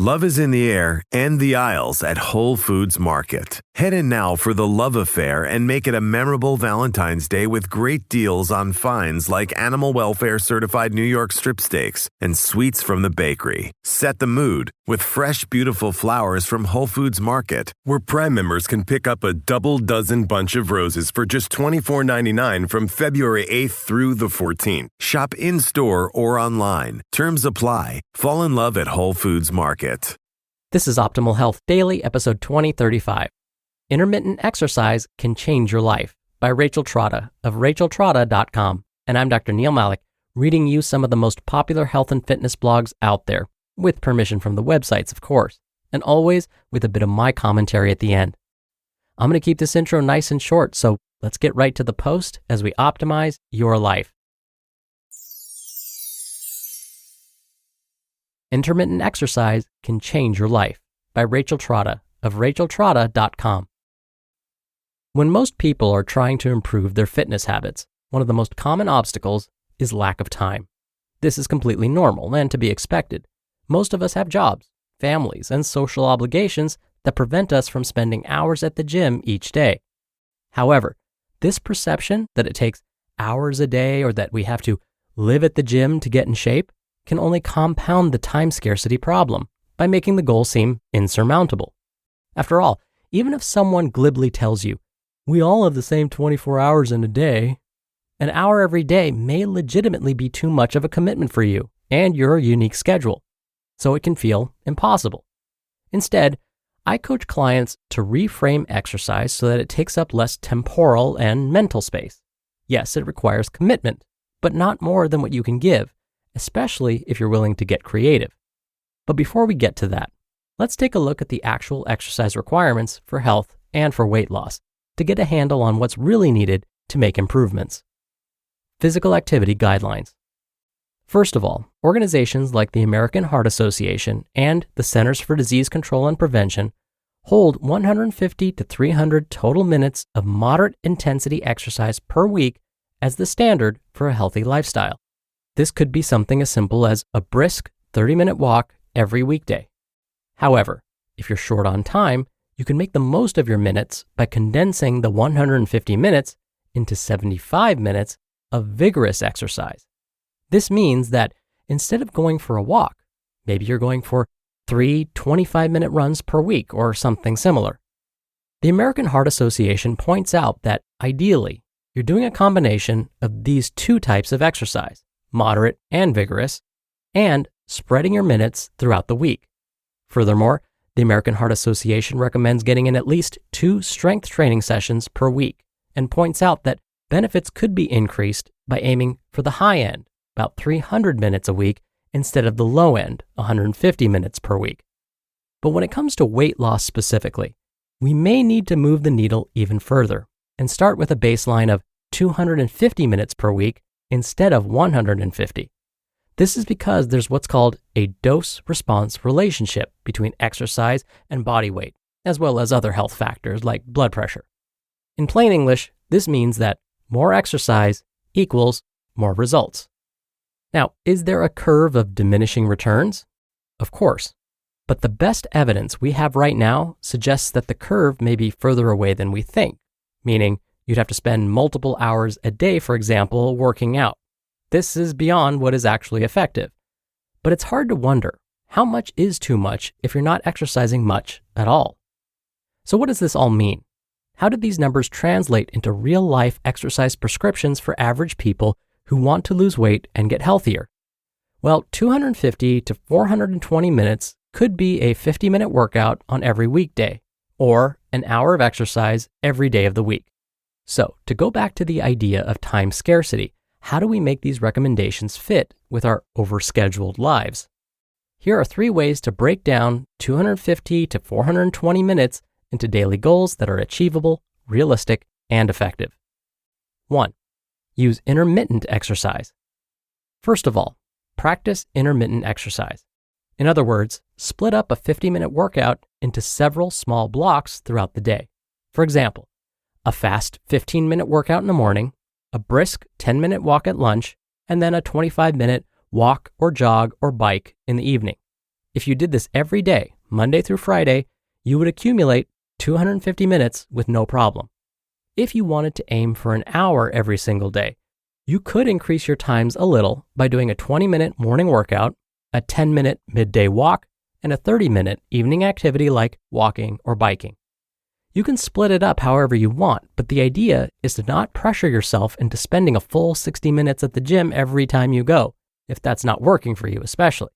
Love is in the air and the aisles at Whole Foods Market. Head in now for the love affair and make it a memorable Valentine's Day with great deals on finds like animal welfare certified New York strip steaks and sweets from the bakery. Set the mood with fresh, beautiful flowers from Whole Foods Market, where Prime members can pick up a double dozen bunch of roses for just $24.99 from February 8th through the 14th. Shop in-store or online. Terms apply. Fall in love at Whole Foods Market. This is Optimal Health Daily, episode 2035. Intermittent Exercise Can Change Your Life by Rachel Trotta of racheltrotta.com. And I'm Dr. Neil Malik, reading you some of the most popular health and fitness blogs out there, with permission from the websites, of course, and always with a bit of my commentary at the end. I'm going to keep this intro nice and short, so let's get right to the post as we optimize your life. Intermittent Exercise Can Change Your Life by Rachel Trotta of racheltrotta.com. When most people are trying to improve their fitness habits, one of the most common obstacles is lack of time. This is completely normal and to be expected. Most of us have jobs, families, and social obligations that prevent us from spending hours at the gym each day. However, this perception that it takes hours a day or that we have to live at the gym to get in shape can only compound the time scarcity problem by making the goal seem insurmountable. After all, even if someone glibly tells you, we all have the same 24 hours in a day, an hour every day may legitimately be too much of a commitment for you and your unique schedule, so it can feel impossible. Instead, I coach clients to reframe exercise so that it takes up less temporal and mental space. Yes, it requires commitment, but not more than what you can give, especially if you're willing to get creative. But before we get to that, let's take a look at the actual exercise requirements for health and for weight loss to get a handle on what's really needed to make improvements. Physical activity guidelines. First of all, organizations like the American Heart Association and the Centers for Disease Control and Prevention hold 150 to 300 total minutes of moderate intensity exercise per week as the standard for a healthy lifestyle. This could be something as simple as a brisk 30-minute walk every weekday. However, if you're short on time, you can make the most of your minutes by condensing the 150 minutes into 75 minutes of vigorous exercise. This means that instead of going for a walk, maybe you're going for 3 25-minute runs per week or something similar. The American Heart Association points out that ideally, you're doing a combination of these two types of exercise, moderate and vigorous, and spreading your minutes throughout the week. Furthermore, the American Heart Association recommends getting in at least 2 strength training sessions per week and points out that benefits could be increased by aiming for the high end, about 300 minutes a week, instead of the low end, 150 minutes per week. But when it comes to weight loss specifically, we may need to move the needle even further and start with a baseline of 250 minutes per week instead of 150. This is because there's what's called a dose-response relationship between exercise and body weight, as well as other health factors like blood pressure. In plain English, this means that more exercise equals more results. Now, is there a curve of diminishing returns? Of course, but the best evidence we have right now suggests that the curve may be further away than we think, meaning you'd have to spend multiple hours a day, for example, working out. This is beyond what is actually effective. But it's hard to wonder, how much is too much if you're not exercising much at all? So what does this all mean? How do these numbers translate into real-life exercise prescriptions for average people who want to lose weight and get healthier? Well, 250 to 420 minutes could be a 50-minute workout on every weekday, or an hour of exercise every day of the week. So, to go back to the idea of time scarcity, how do we make these recommendations fit with our overscheduled lives? Here are 3 ways to break down 250 to 420 minutes into daily goals that are achievable, realistic, and effective. 1. Use intermittent exercise. First of all, practice intermittent exercise. In other words, split up a 50-minute workout into several small blocks throughout the day. For example, a fast 15-minute workout in the morning, a brisk 10-minute walk at lunch, and then a 25-minute walk or jog or bike in the evening. If you did this every day, Monday through Friday, you would accumulate 250 minutes with no problem. If you wanted to aim for an hour every single day, you could increase your times a little by doing a 20-minute morning workout, a 10-minute midday walk, and a 30-minute evening activity like walking or biking. You can split it up however you want, but the idea is to not pressure yourself into spending a full 60 minutes at the gym every time you go, if that's not working for you especially.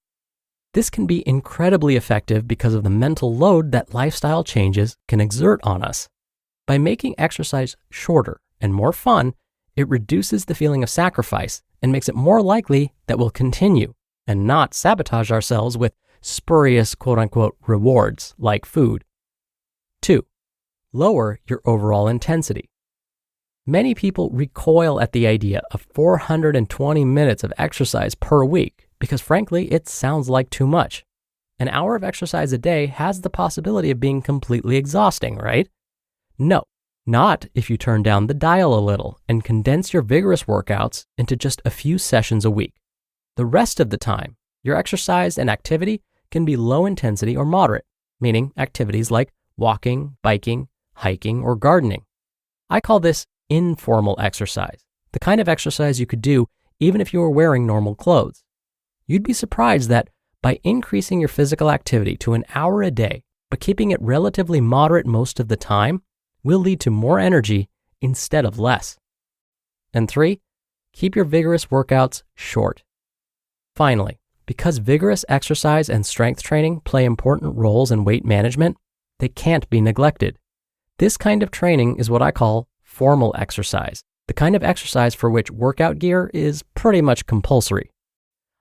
This can be incredibly effective because of the mental load that lifestyle changes can exert on us. By making exercise shorter and more fun, it reduces the feeling of sacrifice and makes it more likely that we'll continue and not sabotage ourselves with spurious quote-unquote rewards like food. 2. Lower your overall intensity. Many people recoil at the idea of 420 minutes of exercise per week because frankly, it sounds like too much. An hour of exercise a day has the possibility of being completely exhausting, right? No, not if you turn down the dial a little and condense your vigorous workouts into just a few sessions a week. The rest of the time, your exercise and activity can be low intensity or moderate, meaning activities like walking, biking, hiking, or gardening. I call this informal exercise, the kind of exercise you could do even if you were wearing normal clothes. You'd be surprised that by increasing your physical activity to an hour a day, but keeping it relatively moderate most of the time, will lead to more energy instead of less. And 3, keep your vigorous workouts short. Finally, because vigorous exercise and strength training play important roles in weight management, they can't be neglected. This kind of training is what I call formal exercise, the kind of exercise for which workout gear is pretty much compulsory.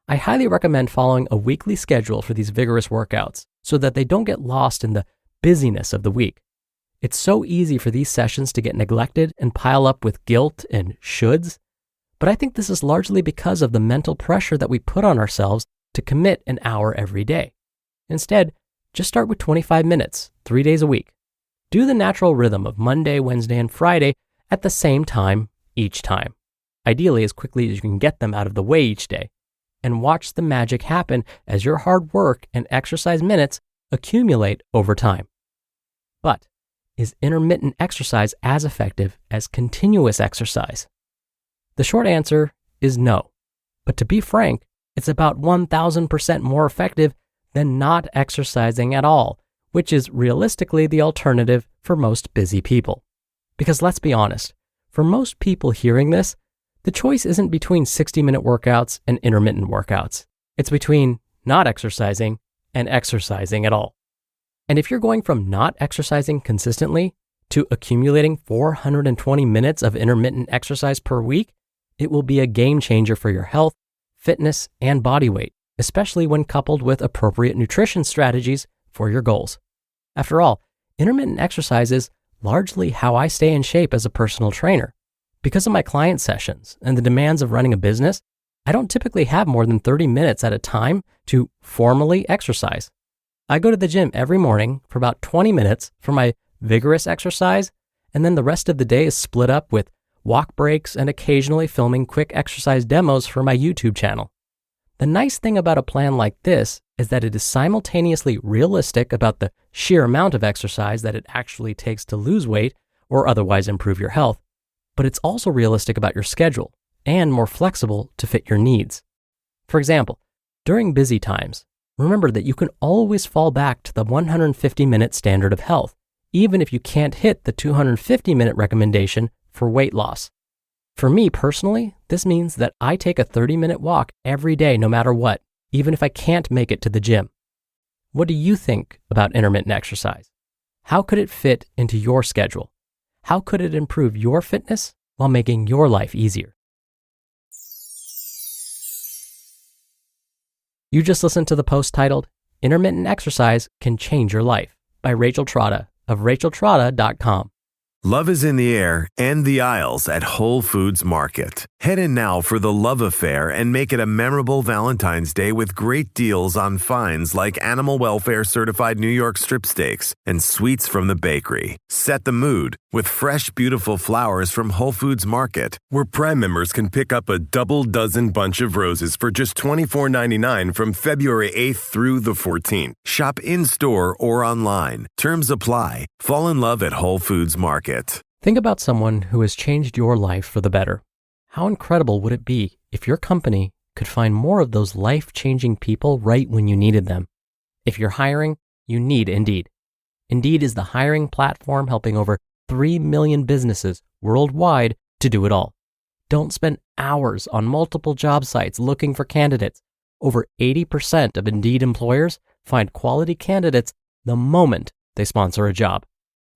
I highly recommend following a weekly schedule for these vigorous workouts so that they don't get lost in the busyness of the week. It's so easy for these sessions to get neglected and pile up with guilt and shoulds, but I think this is largely because of the mental pressure that we put on ourselves to commit an hour every day. Instead, just start with 25 minutes, 3 days a week. Do the natural rhythm of Monday, Wednesday, and Friday at the same time each time, ideally as quickly as you can get them out of the way each day, and watch the magic happen as your hard work and exercise minutes accumulate over time. But is intermittent exercise as effective as continuous exercise? The short answer is no. But to be frank, it's about 1,000% more effective than not exercising at all, which is realistically the alternative for most busy people. Because let's be honest, for most people hearing this, the choice isn't between 60-minute workouts and intermittent workouts. It's between not exercising and exercising at all. And if you're going from not exercising consistently to accumulating 420 minutes of intermittent exercise per week, it will be a game changer for your health, fitness, and body weight, especially when coupled with appropriate nutrition strategies for your goals. After all, intermittent exercise is largely how I stay in shape as a personal trainer. Because of my client sessions and the demands of running a business, I don't typically have more than 30 minutes at a time to formally exercise. I go to the gym every morning for about 20 minutes for my vigorous exercise, and then the rest of the day is split up with walk breaks and occasionally filming quick exercise demos for my YouTube channel. The nice thing about a plan like this is that it is simultaneously realistic about the sheer amount of exercise that it actually takes to lose weight or otherwise improve your health, but it's also realistic about your schedule and more flexible to fit your needs. For example, during busy times, remember that you can always fall back to the 150-minute standard of health, even if you can't hit the 250-minute recommendation for weight loss. For me personally, this means that I take a 30-minute walk every day no matter what, even if I can't make it to the gym. What do you think about intermittent exercise? How could it fit into your schedule? How could it improve your fitness while making your life easier? You just listened to the post titled, Intermittent Exercise Can Change Your Life by Rachel Trotta of racheltrotta.com. Love is in the air and the aisles at Whole Foods Market. Head in now for the love affair and make it a memorable Valentine's Day with great deals on finds like animal welfare certified New York strip steaks and sweets from the bakery. Set the mood with fresh, beautiful flowers from Whole Foods Market, where Prime members can pick up a double dozen bunch of roses for just $24.99 from February 8th through the 14th. Shop in-store or online. Terms apply. Fall in love at Whole Foods Market. Think about someone who has changed your life for the better. How incredible would it be if your company could find more of those life-changing people right when you needed them? If you're hiring, you need Indeed. Indeed is the hiring platform helping over 3 million businesses worldwide to do it all. Don't spend hours on multiple job sites looking for candidates. Over 80% of Indeed employers find quality candidates the moment they sponsor a job.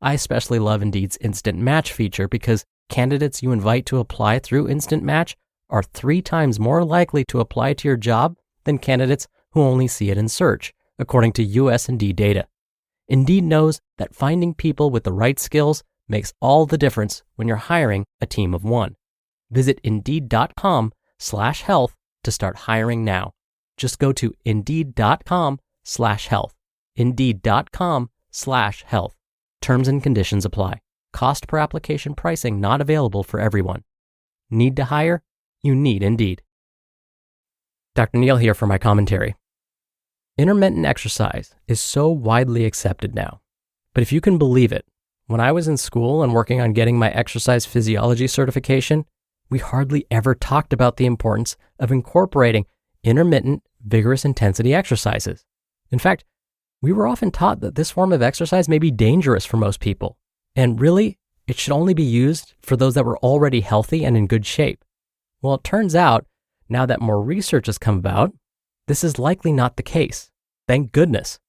I especially love Indeed's Instant Match feature because candidates you invite to apply through Instant Match are 3 times more likely to apply to your job than candidates who only see it in search, according to US Indeed data. Indeed knows that finding people with the right skills makes all the difference when you're hiring a team of one. Visit Indeed.com/health to start hiring now. Just go to Indeed.com/health. Indeed.com/health. Terms and conditions apply. Cost per application pricing not available for everyone. Need to hire? You need Indeed. Dr. Neal here for my commentary. Intermittent exercise is so widely accepted now. But if you can believe it, when I was in school and working on getting my exercise physiology certification, we hardly ever talked about the importance of incorporating intermittent, vigorous intensity exercises. In fact, we were often taught that this form of exercise may be dangerous for most people, and really, it should only be used for those that were already healthy and in good shape. Well, it turns out, now that more research has come about, this is likely not the case. Thank goodness.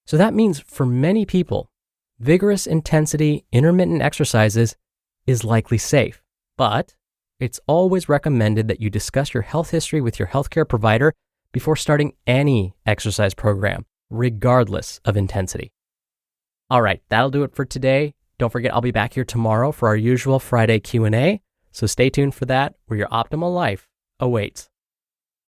So that means for many people, vigorous intensity intermittent exercises is likely safe, but it's always recommended that you discuss your health history with your healthcare provider before starting any exercise program, regardless of intensity. All right, that'll do it for today. Don't forget, I'll be back here tomorrow for our usual Friday Q&A, so stay tuned for that, where your optimal life awaits.